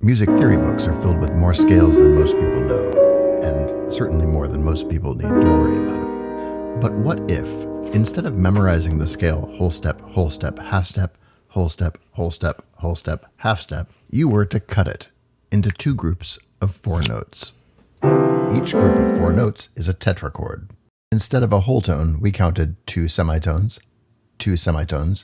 Music theory books are filled with more scales than most people know, and certainly more than most people need to worry about. But what if, instead of memorizing the scale whole step, half step, whole step, whole step, whole step, half step, you were to cut it into two groups of 4 notes. Each group of 4 notes is a tetrachord. Instead of a whole tone, we counted 2 semitones, 2 semitones,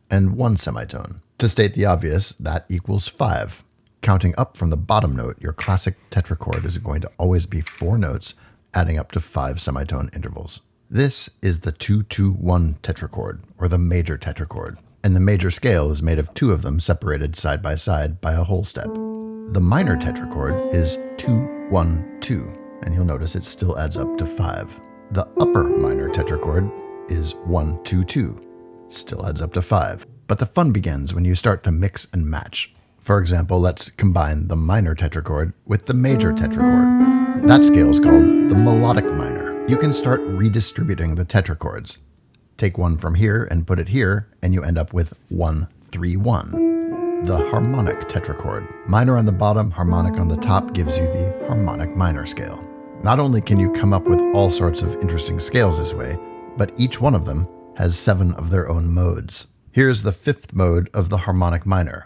and 1 semitone. To state the obvious, that equals 5. Counting up from the bottom note, your classic tetrachord is going to always be 4 notes, adding up to 5 semitone intervals. This is the 2-2-1 tetrachord, or the major tetrachord, and the major scale is made of 2 of them separated side by a whole step. The minor tetrachord is 2-1-2, and you'll notice it still adds up to 5. The upper minor tetrachord is 1-2-2, still adds up to 5. But the fun begins when you start to mix and match. For example, let's combine the minor tetrachord with the major tetrachord. That scale is called the melodic minor. You can start redistributing the tetrachords. Take one from here and put it here, and you end up with 1-3-1. The harmonic tetrachord. Minor on the bottom, harmonic on the top gives you the harmonic minor scale. Not only can you come up with all sorts of interesting scales this way, but each one of them has 7 of their own modes. Here's the 5th mode of the harmonic minor.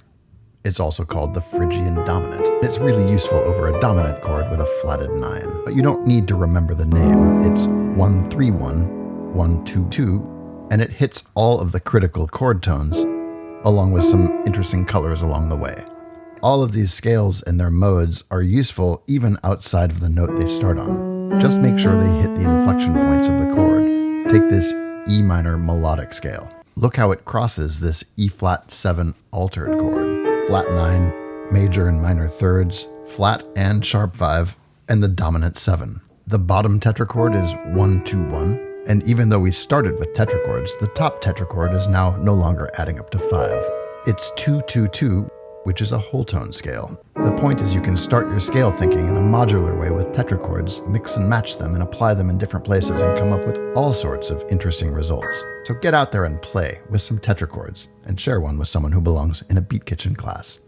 It's also called the Phrygian dominant. It's really useful over a dominant chord with a flatted 9. But you don't need to remember the name. It's 1-3-1, 1-2-2, and it hits all of the critical chord tones, along with some interesting colors along the way. All of these scales and their modes are useful even outside of the note they start on. Just make sure they hit the inflection points of the chord. Take this E minor melodic scale. Look how it crosses this E flat 7 altered chord. Flat 9, major and minor thirds, flat and sharp 5, and the dominant 7. The bottom tetrachord is 1-2-1, and even though we started with tetrachords, the top tetrachord is now no longer adding up to 5. It's 2-2-2, which is a whole tone scale. The point is you can start your scale thinking in a modular way with tetrachords, mix and match them, and apply them in different places and come up with all sorts of interesting results. So get out there and play with some tetrachords, and share one with someone who belongs in a Beat Kitchen class.